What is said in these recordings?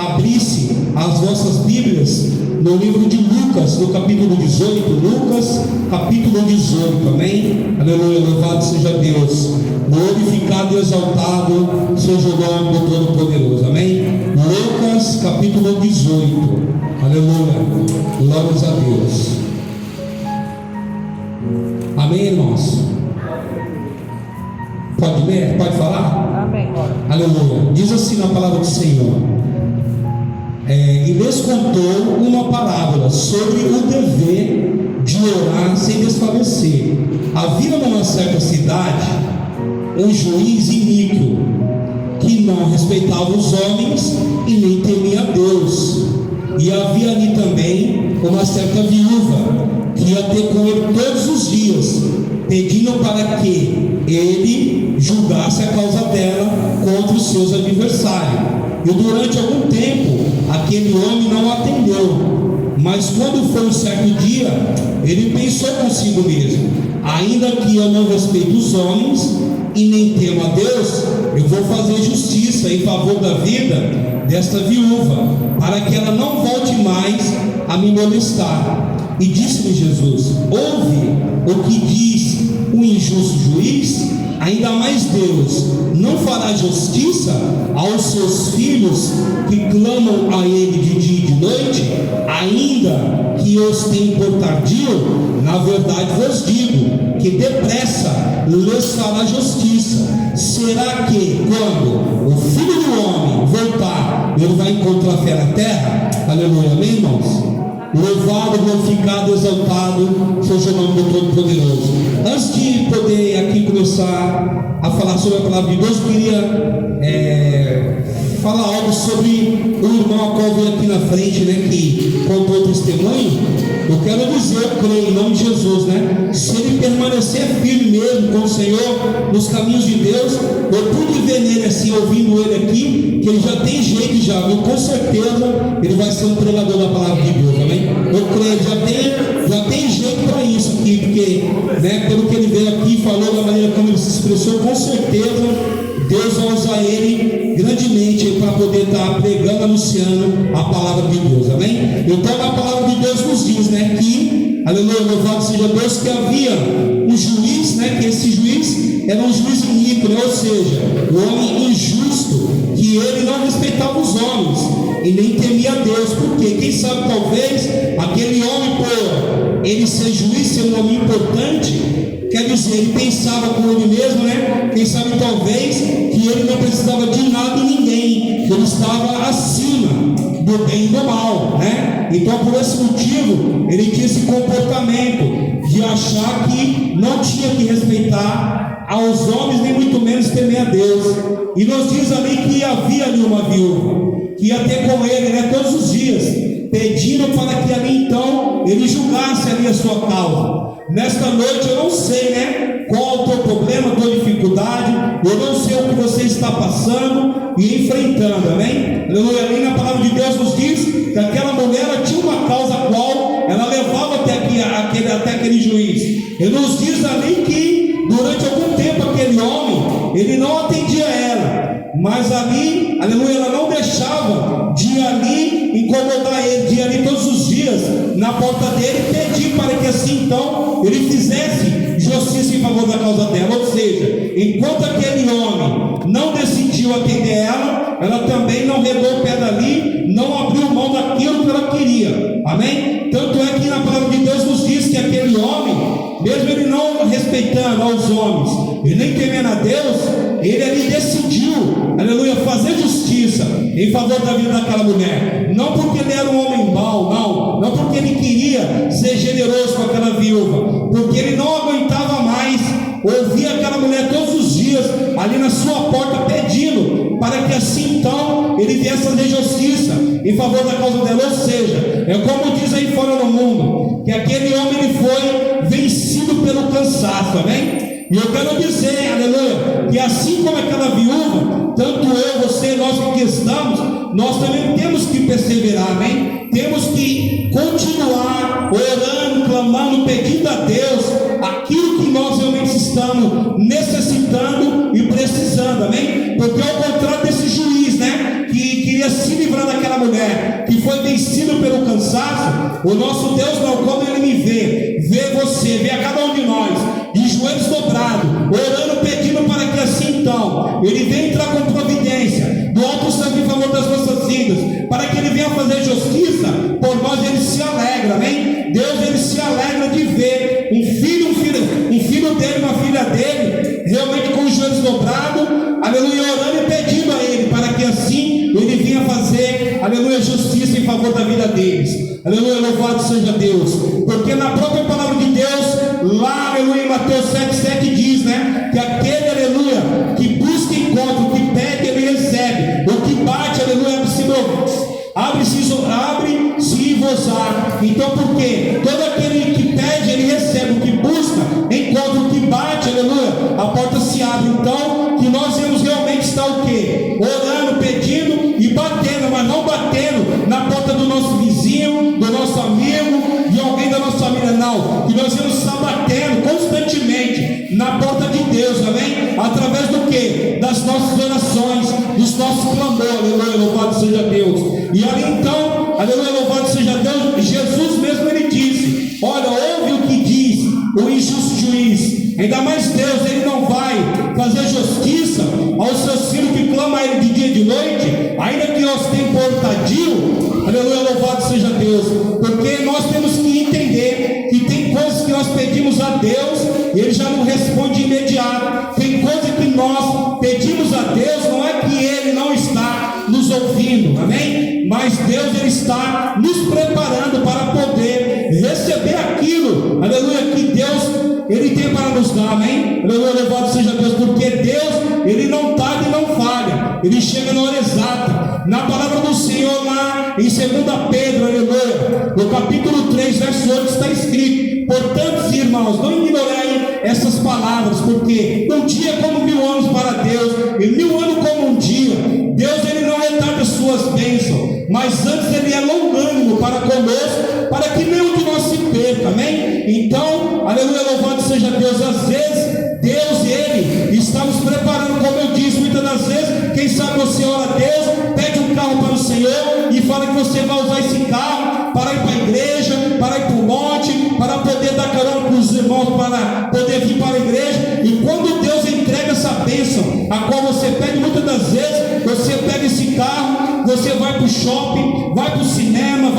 abrisse as vossas Bíblias no livro de Lucas, no capítulo 18. Lucas, capítulo 18, amém? Aleluia, louvado seja Deus, glorificado e exaltado seja o nome do Todo-Poderoso, amém? Lucas, capítulo 18, aleluia, glórias a Deus, amém, irmãos? Pode ler? Pode falar? Amém. Aleluia. Diz assim na palavra do Senhor: e lhes contou uma parábola sobre o dever de orar sem desfalecer. Havia numa certa cidade um juiz iníquo, que não respeitava os homens e nem temia a Deus. E havia ali também uma certa viúva, que ia ter com ele todos os dias, pedindo para que ele julgasse a causa dela contra os seus adversários. E durante algum tempo aquele homem não atendeu. Mas quando foi um certo dia, ele pensou consigo mesmo: ainda que eu não respeite os homens e nem temo a Deus, eu vou fazer justiça em favor da vida desta viúva, para que ela não volte mais a me molestar. E disse-lhe Jesus: ouve o que diz o injusto juiz. Ainda mais Deus não fará justiça aos seus filhos que clamam a Ele de dia e de noite, ainda que os tenha por tardio? Na verdade vos digo que depressa lhes fará justiça. Será que quando o Filho do Homem voltar, ele vai encontrar fé na terra? Aleluia, amém, irmãos? Louvado, glorificado, exaltado seja o nome do Todo-Poderoso. Antes de poder aqui começar a falar sobre a palavra de Deus, eu queria falar algo sobre o irmão a qual veio aqui na frente, né, que contou o testemunho. Eu quero dizer, eu creio em nome de Jesus, né, se ele permanecer firme mesmo com o Senhor, nos caminhos de Deus, eu pude ver nele assim, ouvindo ele aqui, que ele já tem jeito já, viu? Com certeza ele vai ser um pregador da palavra de Deus, amém? Eu creio, já tem jeito para isso aqui, porque, né, pelo que ele veio aqui e falou, da maneira como ele se expressou, com certeza Deus vai usar ele grandemente para poder estar pregando, anunciando a palavra de Deus, amém? Então a palavra de Deus nos diz, né, que, aleluia, louvado seja Deus, que havia um juiz, né, que esse juiz era um juiz iníquo, né, ou seja, um homem injusto, que ele não respeitava os homens e nem temia a Deus. Porque quem sabe talvez aquele homem, por ele ser juiz, ser um homem importante, quer dizer, ele pensava com ele mesmo, né? Quem sabe talvez que ele não precisava de nada e ninguém, que ele estava acima do bem e do mal, né? Então por esse motivo ele tinha esse comportamento de achar que não tinha que respeitar aos homens, nem muito menos temer a Deus. E nos diz ali que havia ali uma viúva, que ia ter com ele, né, todos os dias, pedindo para que ali então ele julgasse ali a sua causa. Nesta noite eu não sei, né, qual é o teu problema, a tua dificuldade, eu não sei o que você está passando e enfrentando, amém? Aleluia. Ali na palavra de Deus nos diz que aquela mulher tinha uma causa a qual ela levava até aquele juiz. E nos diz ali que durante algum tempo aquele homem, ele não atendia ela, mas ali, aleluia, ela não deixava de ali incomodar ele, de ali todos os dias na porta dele pedir para que assim então ele fizesse justiça em favor da causa dela. Ou seja, enquanto aquele homem não decidiu atender ela, ela também não redou o pé dali, não abriu mão daquilo que ela queria, amém? Tanto é que na palavra de Deus nos diz que aquele homem, mesmo ele não respeitando aos homens e nem temendo a Deus, ele ali decidiu, aleluia, fazer justiça em favor da vida daquela mulher. Não porque ele era um homem mau, não porque ele queria ser generoso com aquela viúva, porque ele não aguentava mais ouvir aquela mulher todos os dias ali na sua porta pedindo para que assim então ele viesse fazer justiça em favor da causa dela. Ou seja, é como diz aí fora no mundo, que aquele homem ele foi vencido pelo cansaço, amém? E eu quero dizer, aleluia, que assim como aquela viúva, tanto eu, você, nós que aqui estamos, nós também temos que perseverar, amém? Temos que continuar orando, clamando, pedindo a Deus aquilo que nós realmente estamos necessitando e precisando, amém? Porque ao contrário desse juiz, né, que queria se livrar daquela daquela mulher que foi vencido pelo cansaço, o nosso Deus não, como Ele me vê você, vê a cada um de nós, de joelhos dobrados, orando, pedindo para que assim então, Ele venha entrar com providência, do alto santo em favor das nossas vidas, para que Ele venha fazer justiça, por nós Ele se alegra, amém? Deus, Ele se alegra de ver um filho dele, uma filha dele, realmente com os joelhos dobrados, aleluia, orando e pedindo a Ele, para que assim Ele venha fazer, aleluia, justiça em favor da vida deles, aleluia, louvado seja Deus, porque na própria palavra de Deus, lá, aleluia, em Mateus 7,7 diz, né, que aquele, aleluia, que busca encontra, o que pede, ele recebe, o que bate, aleluia, abre-se vos abre. Então, por quê? Todo aquele que pede, ele recebe, o que busca, encontra, o que bate, aleluia, a porta se abre. Então, que nós vamos realmente estar o quê? Orando, pedindo e batendo, mas não batendo na porta do nosso vizinho, do nosso amigo, de alguém da nossa família, não. Que nós vamos estar batendo constantemente na porta de Deus, amém? Através do quê? Das nossas orações, dos nossos clamores, aleluia, louvado seja Deus. E ali então, aleluia, louvado seja Deus, Jesus mesmo ele disse: olha, ouve o que diz o injusto juiz. Ainda mais Deus, Ele não vai fazer justiça aos seus filhos que clamam a Ele de dia e de noite, ainda que nós tenhamos portadio, aleluia, louvado seja Deus, porque nós temos que entender que tem coisas que nós pedimos a Deus e Ele já não responde de imediato. Tem coisas que nós pedimos a Deus, não é que Ele não está nos ouvindo, amém? Mas Deus, Ele está nos preparando para poder receber aquilo, aleluia, que Deus Ele tem para nos dar, amém? Aleluia, louvado seja Deus, porque Deus, Ele não tarda e não falha, Ele chega na hora exata. Na palavra do Senhor, lá em 2 Pedro, aleluia, no capítulo 3, verso 8, está escrito: portanto, irmãos, não ignorem essas palavras, porque um dia é como 1000 anos para Deus, e 1000 anos como um dia. Deus, Ele não retarda suas bênçãos, mas antes Ele é longânimo para conosco, para que nenhum de nós se perca, amém? Então, aleluia, louvado seja Deus. Às vezes, Deus, Ele está nos preparando, como eu disse, muitas das vezes, quem sabe você ora a Deus, pede um carro para o Senhor, e fala que você vai usar esse carro para ir para a igreja, para ir para o monte, para poder dar carona para os irmãos, para poder vir para a igreja, e quando Deus entrega essa bênção, a qual você pede, muitas das vezes, você pega esse carro, você vai para o shopping, vai para o cinema,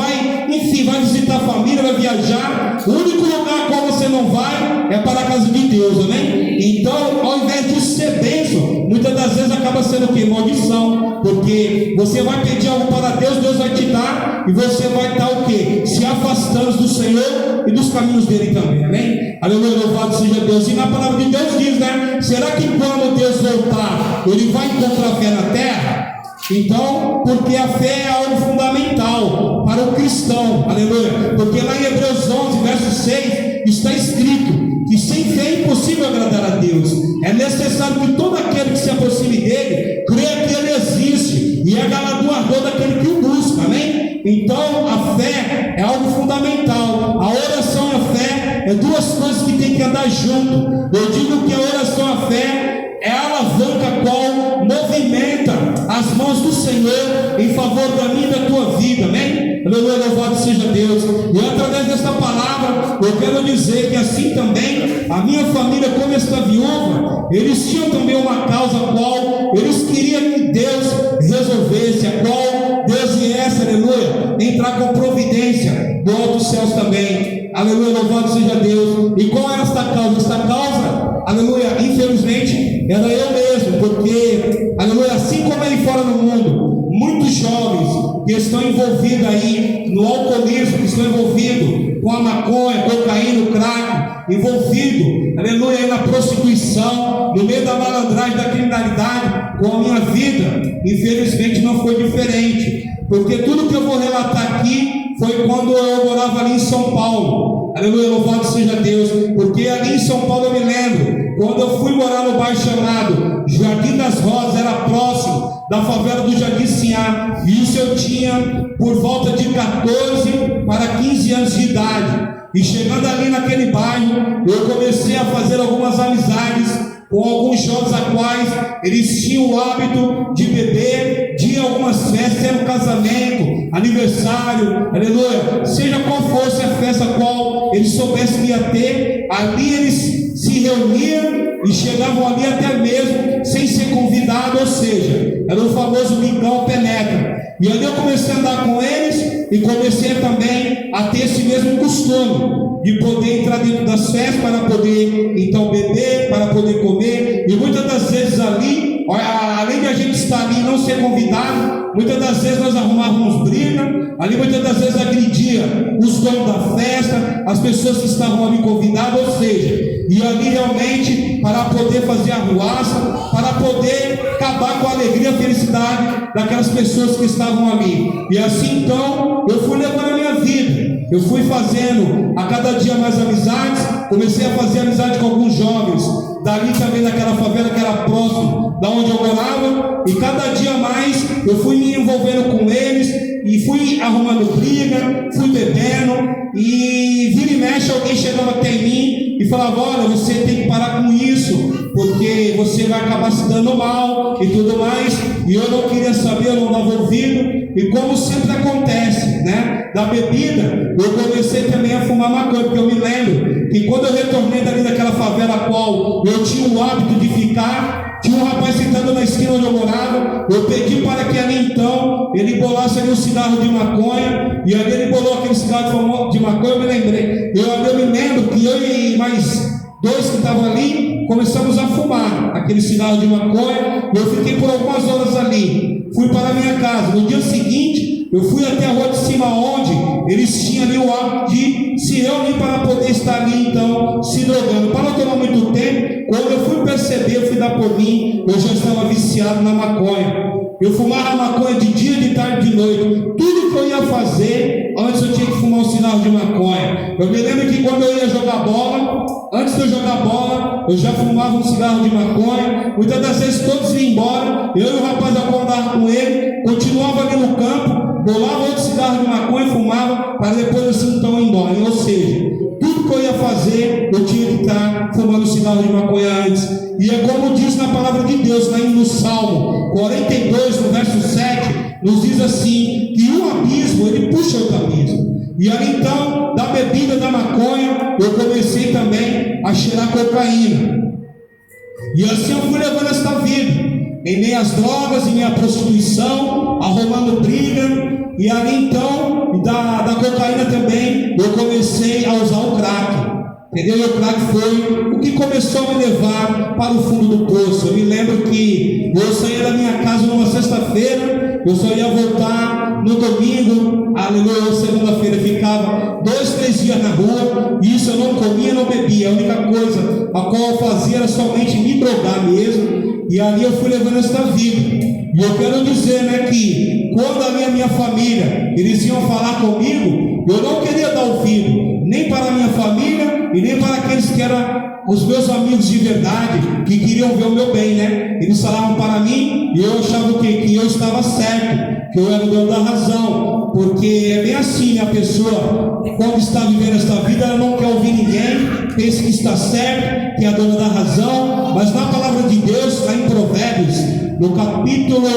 enfim, vai visitar a família, vai viajar. O único lugar qual você não vai é para a casa de Deus, amém? Então, ao invés de ser bênção, muitas das vezes acaba sendo o quê? Maldição, porque você vai pedir algo para Deus, Deus vai te dar, e você vai estar o quê? Se afastando do Senhor e dos caminhos dele também, amém? Aleluia, louvado seja Deus. E na palavra de Deus diz, né? Será que quando Deus voltar, Ele vai encontrar fé na terra? Então, porque a fé é algo fundamental para o cristão, aleluia, porque lá em Hebreus 11, verso 6, está escrito que sem fé é impossível agradar a Deus. É necessário que todo aquele que se aproxime dele, creia que ele existe, e é galardoador daquele que o busca, amém? Então, a fé é algo fundamental. A oração e a fé é duas coisas que tem que andar junto. Eu digo que a oração e a fé é a alavanca qual movimenta as mãos do Senhor em favor da minha e da tua vida, amém? Aleluia, louvado seja Deus. E através desta palavra, eu quero dizer que assim também, a minha família, como esta viúva, eles tinham também uma causa qual eles queriam que Deus resolvesse, a qual Deus viesse, aleluia, entrar com providência do alto céus também. Aleluia, louvado seja Deus. E qual é esta causa? Esta causa, aleluia, infelizmente, era eu mesmo, porque, aleluia, assim como aí fora no mundo, muitos jovens que estão envolvidos aí no alcoolismo, que estão envolvidos com a maconha, cocaína, crack, envolvido, aleluia, aí na prostituição, no meio da malandragem, da criminalidade, com a minha vida, infelizmente não foi diferente, porque tudo que eu vou relatar aqui foi quando eu morava ali em São Paulo, aleluia, louvado seja Deus, porque ali em São Paulo eu me lembro, quando eu fui morar no bairro chamado Jardim das Rosas, era próximo da favela do Jardim Sinhá, e isso eu tinha por volta de 14 para 15 anos de idade, e chegando ali naquele bairro, eu comecei a fazer algumas amizades com alguns jovens a quais eles tinham o hábito de beber, de ir a algumas festas, seja um casamento, aniversário, aleluia, seja qual fosse a festa a qual eles soubessem que ia ter, ali eles se reuniam e chegavam ali até mesmo sem ser convidados, ou seja, era o famoso mingau penetra. E ali eu comecei a andar com eles e comecei também a ter esse mesmo costume de poder entrar dentro das festas para poder então beber, para poder comer. E muitas das vezes ali, além de a gente estar ali e não ser convidado, muitas das vezes nós arrumávamos briga, ali muitas das vezes agredia os donos da festa, as pessoas que estavam ali convidadas, ou seja, e ali realmente para poder fazer arruaça, para poder acabar com a alegria e a felicidade daquelas pessoas que estavam ali. E assim então eu fui levando a minha vida, eu fui fazendo a cada dia mais amizades, comecei a fazer amizade com alguns jovens dali também daquela favela que era próximo da onde eu morava, e cada dia mais eu fui me envolvendo com eles e fui arrumando briga, fui bebendo, e vira e mexe alguém chegava até em mim e falava: olha, você tem que parar com isso, porque você vai acabar se dando mal e tudo mais. E eu não queria saber, eu não dava ouvido. E como sempre acontece, né, da bebida, eu comecei também a fumar maconha, porque eu me lembro que quando eu retornei dali daquela favela a qual eu tinha o hábito de ficar, tinha um rapaz sentado na esquina onde eu morava. Eu pedi para que ali então ele bolasse ali um cigarro de maconha, e ali ele bolou aquele cigarro de maconha. Eu me lembrei, eu me lembro que eu e mais dois que estavam ali começamos a fumar aquele cigarro de maconha. Eu fiquei por algumas horas ali, fui para a minha casa. No dia seguinte eu fui até a rua de cima, onde eles tinham ali o hábito de se reunir para poder estar ali então se drogando. Para não tomar muito tempo, quando eu fui perceber, eu fui dar por mim, eu já estava viciado na maconha. Eu fumava maconha de dia, de tarde, de noite. Tudo que eu ia fazer, antes eu tinha que fumar um cigarro de maconha. Eu me lembro que quando eu ia jogar bola, antes de eu jogar bola, eu já fumava um cigarro de maconha. Muitas das vezes todos iam embora, eu e o rapaz acordava com ele, continuava ali no campo, bolava outro cigarro de maconha, fumava, para depois assim então ir embora. Ou seja, tudo que eu ia fazer, eu tinha que estar fumando cigarro de maconha antes. E é como diz na palavra de Deus, lá no Salmo 42, no verso 7, nos diz assim, que um abismo, ele puxa outro abismo. E ali então, da bebida da maconha, eu comecei também a cheirar cocaína. E assim eu fui levando esta vida, em meio às drogas, em meio à prostituição, arrumando briga. E ali então, da cocaína também, eu comecei a usar o crack. Entendeu? E o crack foi o que começou a me levar para o fundo do poço. Eu me lembro que eu saía da minha casa numa sexta-feira, eu só ia voltar no domingo, aleluia, segunda-feira, ficava 2, 3 dias na rua. Isso eu não comia, não bebia. A única coisa a qual eu fazia era somente me drogar mesmo. E ali eu fui levando esta vida. E eu quero dizer, né, que quando a minha família, eles iam falar comigo, eu não queria dar ouvido, nem para a minha família e nem para aqueles que eram os meus amigos de verdade, que queriam ver o meu bem, né? Eles falavam para mim e eu achava o quê? Que eu estava certo, que eu era o dono da razão, porque é bem assim, né? A pessoa, quando está vivendo esta vida, ela não quer ouvir ninguém, pensa que está certo, que é a dona da razão. Mas na palavra de Deus, lá em Provérbios, no capítulo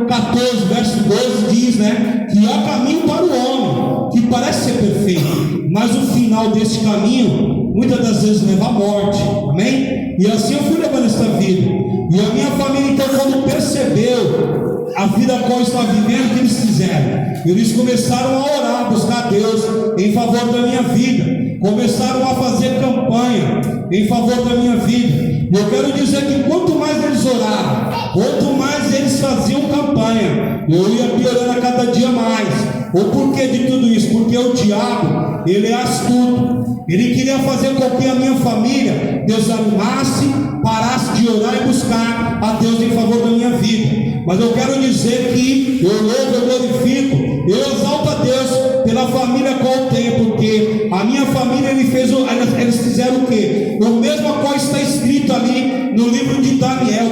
14, verso 12, diz, né, que há caminho para o homem, que parece ser perfeito, mas o final desse caminho, muitas das vezes leva à morte, amém? E assim eu fui levando esta vida, e a minha família então, quando percebeu a vida a qual eu estava vivendo, o que eles fizeram? Eles começaram a orar, a buscar a Deus em favor da minha vida, começaram a fazer campanha em favor da minha vida. E eu quero dizer que quanto mais eles oraram, quanto mais eles faziam campanha, eu ia piorando a cada dia mais. O porquê de tudo isso? Porque o diabo, ele é astuto. Ele queria fazer com que a minha família desanimasse, parasse de orar e buscar a Deus em favor da minha vida. Mas eu quero dizer que eu louvo, eu glorifico, eu exalto a Deus pela família qual eu tenho, porque a minha família, eles fizeram o quê? O mesmo a qual está escrito ali no livro de Daniel,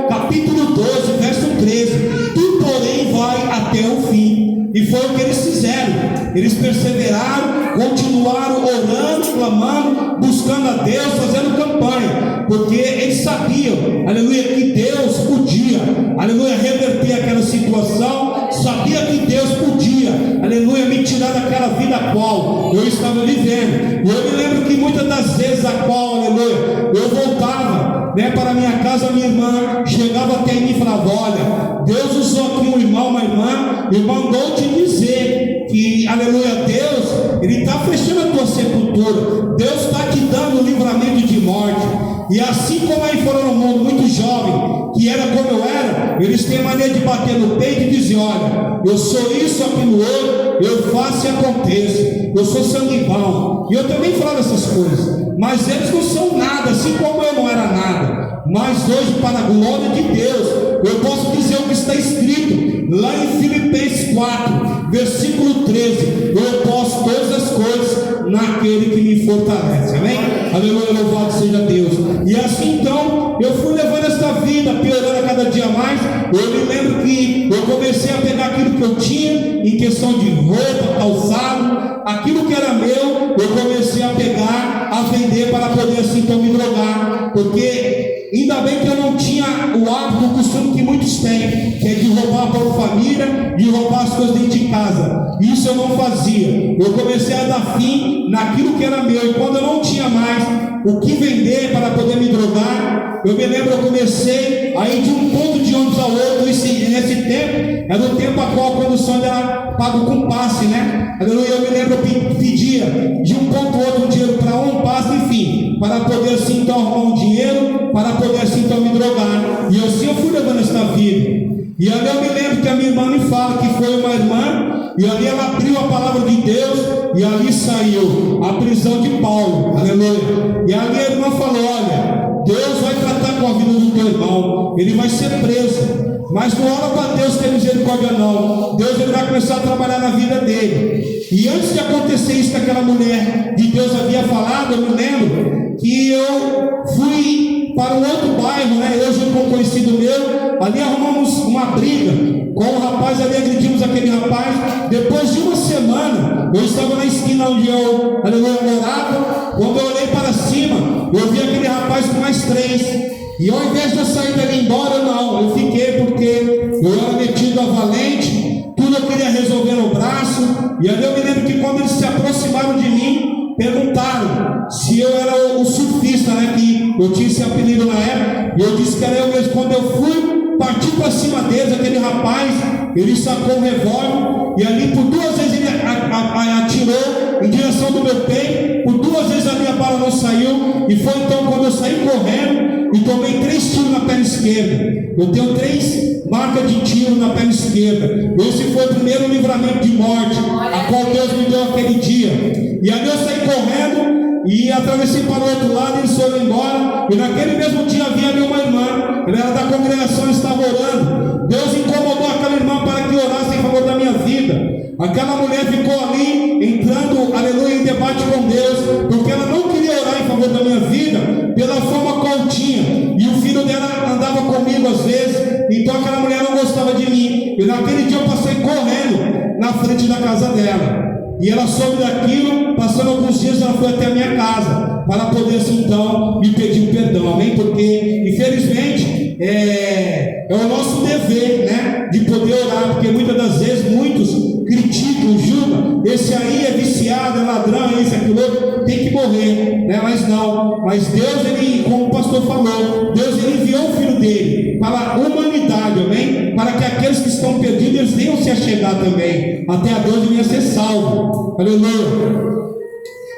capítulo 12, verso 13: tu porém vai até o fim. E foi o que eles fizeram. Eles perseveraram, continuaram orando, clamando, buscando a Deus, fazendo campanha. porque eles sabiam, aleluia, que Deus podia, aleluia, reverter aquela situação, sabia que Deus podia, aleluia, me tirar daquela vida a qual eu estava vivendo. E eu me lembro que muitas das vezes a qual, aleluia, eu voltava, né, para minha casa, minha irmã chegava até mim e falava: olha, Deus usou aqui um irmão, uma irmã, e mandou te dizer que, aleluia, Deus, Ele está fechando a tua sepultura, Deus está te dando o livramento de morte. E assim como aí foram no mundo muito jovem, que era como eu era, eles têm maneira de bater no peito e dizer: olha, eu sou isso, aquilo outro, eu faço e aconteça, eu sou sangue bom. E eu também falo essas coisas, mas eles não são nada, assim como eu não era nada. Mas hoje, para a glória de Deus, eu posso dizer o que está escrito lá em Filipenses 4, versículo 13: eu posso todas as coisas naquele que me fortalece. Amém? Aleluia, louvado seja Deus. E assim então, eu fui levando esta vida, piorando a cada dia mais. Eu me lembro que eu comecei a pegar aquilo que eu tinha, em questão de roupa, calçado, aquilo que era meu, eu comecei a pegar, a vender para poder assim então me drogar, porque ainda bem que eu não tinha o hábito, o costume que muitos têm, que é de roubar para a família, de roubar as coisas dentro de casa. Isso eu não fazia. Eu comecei a dar fim naquilo que era meu, e quando eu não tinha mais o que vender para poder me drogar, eu me lembro, eu comecei a ir de um ponto de ônibus ao outro. Nesse tempo, era o tempo a qual a condução era pago com passe, né? Aleluia, eu me lembro, eu pedia de um ponto ao outro um dinheiro para um passe, enfim, para poder assim então arrumar um dinheiro, para poder assim então me drogar. E assim eu fui levando esta vida. E ali eu me lembro que a minha irmã me fala que foi uma irmã, e ali ela abriu a palavra de Deus, e ali saiu a prisão de Paulo, aleluia. E ali a irmã falou: olha, Deus vai tratar com a vida do teu irmão, ele vai ser preso, mas não olha para Deus ter misericórdia não. Deus, ele vai começar a trabalhar na vida dele. E antes de acontecer isso que aquela mulher de Deus havia falado, eu me lembro que eu fui para um outro bairro, né? Eu junto com um conhecido meu, ali arrumamos uma briga com o rapaz, ali agredimos aquele rapaz. Depois de uma semana, eu estava na esquina onde eu morava. Quando eu olhei para cima, eu vi aquele rapaz com mais 3. E ao invés de eu sair dali embora, não, eu fiquei, porque eu era metido a valente, tudo eu queria resolver no braço. E ali eu me lembro que quando eles se aproximaram de mim, perguntaram se eu era o surfista, né, que eu tinha esse apelido na época, e eu disse que era eu mesmo. Quando eu fui partir para cima deles, aquele rapaz, ele sacou um revólver, e ali por 2 vezes ele atirou em direção do meu peito. Por 2 vezes a minha bala não saiu, e foi então quando eu saí correndo e tomei 3 tiros na perna esquerda. Eu tenho 3 marcas de tiro na perna esquerda. Esse foi o primeiro livramento de morte, a qual Deus me deu aquele dia. E ali eu saí correndo e atravessei para o outro lado, eles foram embora. E naquele mesmo dia havia ali uma irmã, ela era da congregação, estava orando. Deus incomodou aquela irmã para que orasse em favor da minha vida. Aquela mulher ficou ali, entrando, aleluia, em debate com Deus, porque ela não queria orar em favor da minha vida, pela forma qual eu tinha. E o filho dela andava comigo às vezes, então aquela mulher não gostava de mim. E naquele dia eu passei correndo na frente da casa dela. E ela soube daquilo, passando alguns dias, ela foi até a minha casa, para poder assim, então, me pedir perdão, amém? Porque, infelizmente, é o nosso dever, né, de poder orar, porque muitas das vezes, muitos criticam, julgam, esse aí é viciado, é ladrão, esse, aquilo outro, tem que morrer, né? Mas não, mas Deus, ele, como o pastor falou, Deus, ele enviou o Filho dele para a humanidade, amém? Para que aqueles que estão perdidos, eles venham se achegar também, até a Deus venha ser salvo, aleluia.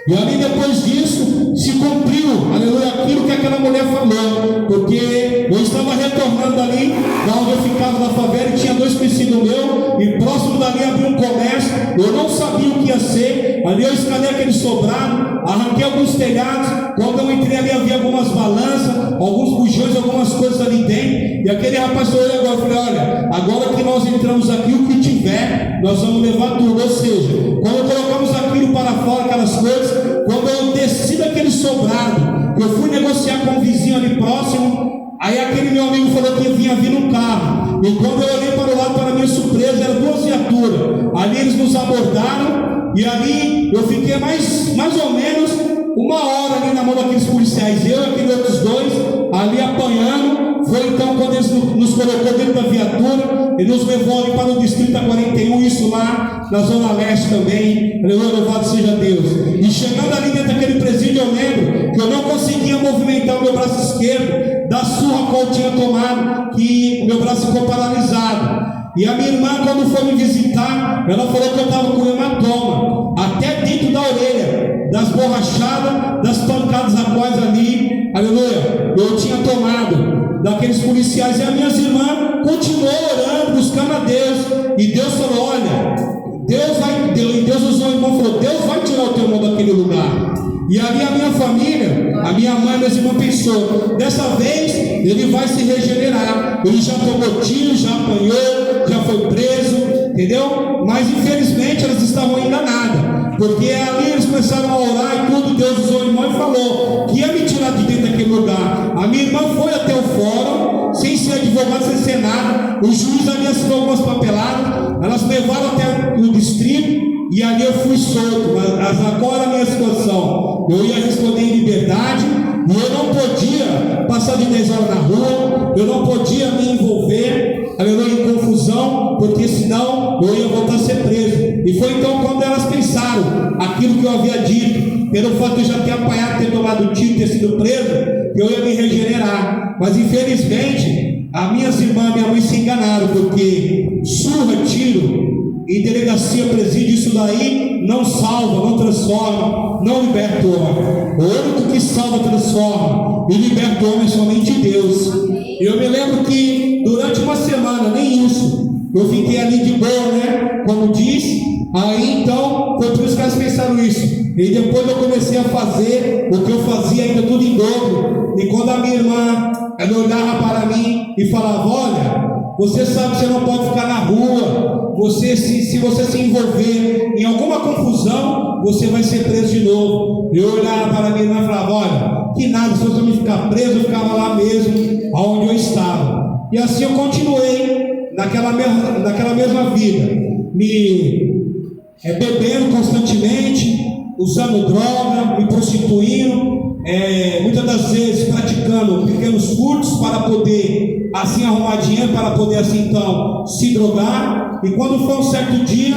E ali depois disso, se cumpriu, aleluia, aquilo que aquela mulher falou, porque eu estava retornando ali, da onde eu ficava na favela, e tinha 2 conhecidos meus, e próximo dali abriu um comércio. Eu não sabia o que ia ser, ali eu escalei aquele sobrado, arranquei alguns telhados. Quando eu entrei ali, havia algumas balanças, alguns bujões, algumas coisas ali dentro, e aquele rapaz olhou agora, eu falei: olha, agora que nós entramos aqui, o que tiver, nós vamos levar tudo. Ou seja, quando colocamos aquilo para fora, aquelas coisas, quando eu desci daquele sobrado, eu fui negociar com um vizinho ali próximo, aí aquele meu amigo falou que vinha vir no carro, e quando eu olhei para o lado, para minha surpresa, eram 2 viaturas, ali eles nos abordaram, e ali eu fiquei mais ou menos uma hora ali na mão daqueles policiais, eu e aqueles outros dois, ali apanhando. Foi então quando eles nos colocou dentro da viatura, ele nos levou ali para o distrito 41, isso lá na Zona Leste também. Louvado seja Deus. E chegando ali dentro daquele presídio, eu lembro que eu não conseguia movimentar o meu braço esquerdo da surra que eu tinha tomado, que o meu braço ficou paralisado. E a minha irmã, quando foi me visitar, ela falou que eu estava com hematoma, até dentro da orelha, das borrachadas, das pancadas a quais ali, aleluia, eu tinha tomado daqueles policiais. E as minhas irmãs continuou orando, buscando a Deus. E Deus falou: olha, Deus usou o irmão e falou: Deus vai tirar o teu irmão daquele lugar. E ali a minha família, a minha mãe e meus irmãos pensou: dessa vez ele vai se regenerar. Ele já tomou tiro, já apanhou, já foi preso, entendeu? Mas infelizmente elas estavam enganadas, porque ali eles começaram a orar e tudo. Deus usou o irmão e falou que ia me tirar de dentro daquele lugar. A minha irmã foi até o fórum, sem ser advogado, sem ser nada. O juiz ali assinou algumas papeladas, elas levaram até o distrito e ali eu fui solto. Mas agora a minha situação, eu ia responder em liberdade e eu não podia passar de 10 horas na rua, eu não podia me envolver, aleluia, em confusão, porque senão eu ia voltar a ser preso. E foi então quando elas pensaram aquilo que eu havia dito, pelo fato de eu já ter apanhado, ter tomado tiro, ter sido preso, que eu ia me regenerar. Mas infelizmente as minhas irmãs e minha mãe se enganaram, porque surra, tiro e delegacia, presídio, isso daí não salva, não transforma, não liberta o homem. O único que salva, transforma e liberta o homem é somente Deus. E eu me lembro que durante uma semana, nem isso, eu fiquei ali de boa, né? Como diz. Aí então, foi por isso que elas pensaram isso. E depois eu comecei a fazer o que eu fazia ainda tudo em dobro. E quando a minha irmã, ela olhava para mim e falava: olha, você sabe que você não pode ficar na rua. Se você se envolver em alguma confusão, você vai ser preso de novo. Eu olhava para mim e falava: olha, que nada, se você me ficar preso, eu ficava lá mesmo, onde eu estava. E assim eu continuei naquela mesma vida, bebendo constantemente, usando droga, me prostituindo, muitas das vezes praticando pequenos furtos para poder assim arrumar dinheiro, para poder assim então se drogar. E quando foi um certo dia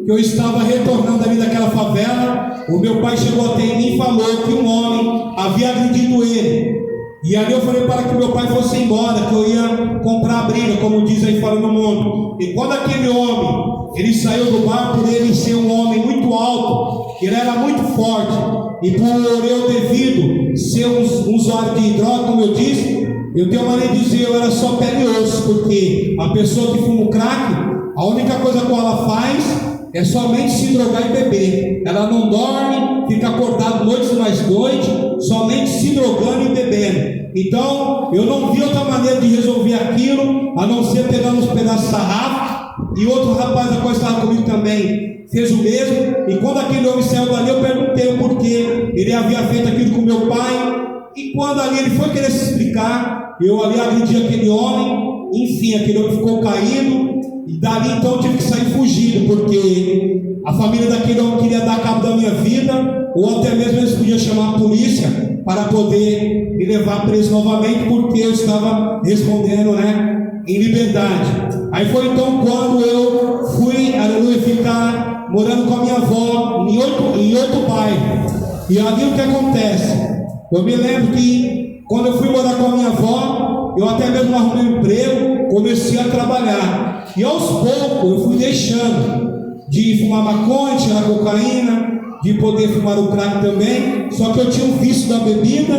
que eu estava retornando ali daquela favela, o meu pai chegou até em mim e falou que um homem havia agredido ele. E ali eu falei para que meu pai fosse embora, que eu ia comprar a briga, como diz aí fora no mundo. E quando aquele homem, ele saiu do bar, por ele ser um homem muito alto, ele era muito forte, e por eu devido ser um usuário de droga, como eu disse, eu tenho maneira de dizer, eu era só pele e osso, porque a pessoa que fuma o crack, a única coisa que ela faz é somente se drogar e beber. Ela não dorme, fica acordado noites mais noites, somente se drogando e bebendo. Então, eu não vi outra maneira de resolver aquilo, a não ser pegando uns pedaços de sarrafo. E outro rapaz da qual estava comigo também fez o mesmo. E quando aquele homem saiu dali, eu perguntei o porquê ele havia feito aquilo com meu pai. E quando ali ele foi querer se explicar, eu ali agredi aquele homem. Enfim, aquele homem ficou caído. E dali então eu tive que sair fugindo, porque a família daquele homem queria dar cabo da minha vida, ou até mesmo eles podiam chamar a polícia para poder me levar preso novamente, porque eu estava respondendo, em liberdade. Aí foi então quando eu fui, aleluia, ficar morando com a minha avó em outro bairro. E ali o que acontece? Eu me lembro que quando eu fui morar com a minha avó, eu até mesmo arrumei um emprego, comecei a trabalhar. E aos poucos eu fui deixando de fumar maconha, tirar cocaína, de poder fumar o crack também. Só que eu tinha o vício da bebida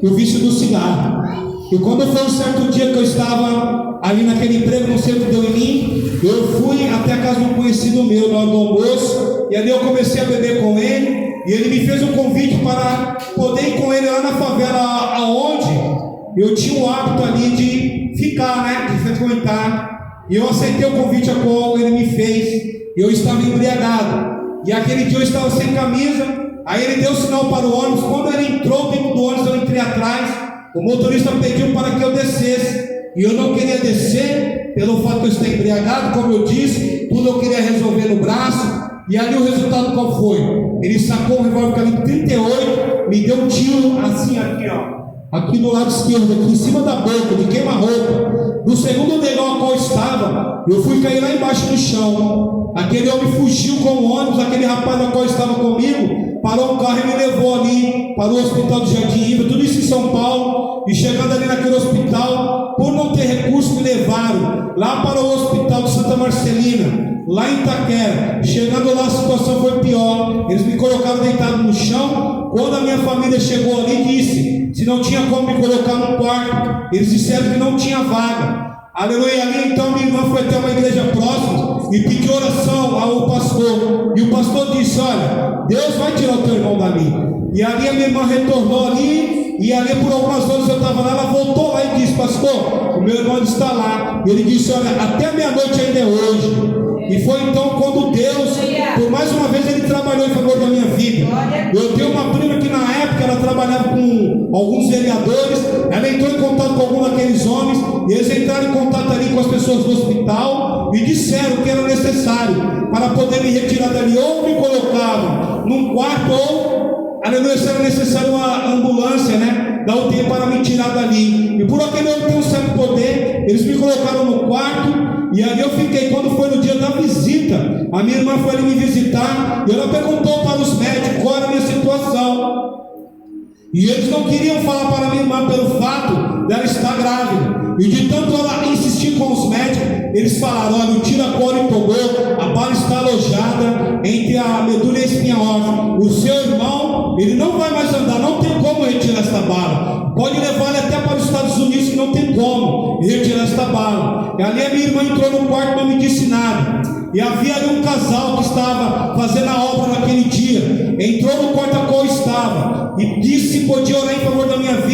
e o vício do cigarro. E quando foi um certo dia que eu estava ali naquele emprego, não sei o que deu em mim, eu fui até a casa de um conhecido meu na hora do almoço, e ali eu comecei a beber com ele, e ele me fez um convite para poder ir com ele lá na favela, aonde eu tinha o hábito ali de ficar, de frequentar. E eu aceitei o convite a qual ele me fez. Eu estava embriagado, e aquele dia eu estava sem camisa. Aí ele deu sinal para o ônibus. Quando ele entrou dentro do ônibus, eu entrei atrás. O motorista pediu para que eu descesse, e eu não queria descer, pelo fato de eu estar embriagado, como eu disse, tudo eu queria resolver no braço. E ali o resultado qual foi? Ele sacou um revólver calibre 38, me deu um tiro assim aqui, ó, aqui do lado esquerdo, aqui em cima da boca, de queima-roupa. No segundo degrau a qual estava, eu fui cair lá embaixo do chão. Aquele homem fugiu com o ônibus, aquele rapaz a qual estava comigo, parou um carro e me levou ali para o hospital do Jardim Riva, tudo isso em São Paulo. E chegando ali naquele hospital, por não ter recurso, me levaram lá para o hospital de Santa Marcelina, lá em Itaquera. Chegando lá, a situação foi pior. Eles me colocaram deitado no chão. Quando a minha família chegou ali, disse se não tinha como me colocar no quarto. Eles disseram que não tinha vaga. Aleluia. Ali então minha irmã foi até uma igreja próxima e pediu oração ao pastor. E o pastor disse: olha, Deus vai tirar o teu irmão dali. E ali a minha irmã retornou ali. E ali por algumas horas eu estava lá. Ela voltou lá e disse: pastor, o meu irmão está lá. E ele disse: olha, até meia-noite ainda é hoje. E foi então quando Deus, por mais uma vez, Ele trabalhou em favor da minha vida. Eu tenho uma prima que na época ela trabalhava com alguns vereadores. Ela entrou em contato com alguns daqueles homens, e eles entraram em contato ali com as pessoas do hospital e disseram que era necessário para poder me retirar dali, ou me colocavam num quarto, ou, aleluia, se era necessário uma ambulância, né, da UTI para me tirar dali. E por aquele homem tem um certo poder, eles me colocaram no quarto. E ali eu fiquei. Quando foi no dia da visita, a minha irmã foi ali me visitar, e ela perguntou para os médicos qual era a minha situação. E eles não queriam falar para a minha irmã pelo fato dela estar grávida. E de tanto ela insistir com os médicos, eles falaram: olha, o tira-colo empolgou, a bala está alojada entre a medula e a espinha órfã. O seu irmão, ele não vai mais andar, não tem como retirar esta bala. Pode levar ele até para os Estados Unidos, que não tem como retirar esta bala. E ali a minha irmã entrou no quarto, não me disse nada. E havia ali um casal que estava fazendo a obra naquele dia. Entrou no quarto a qual estava e disse se podia orar em favor da minha vida.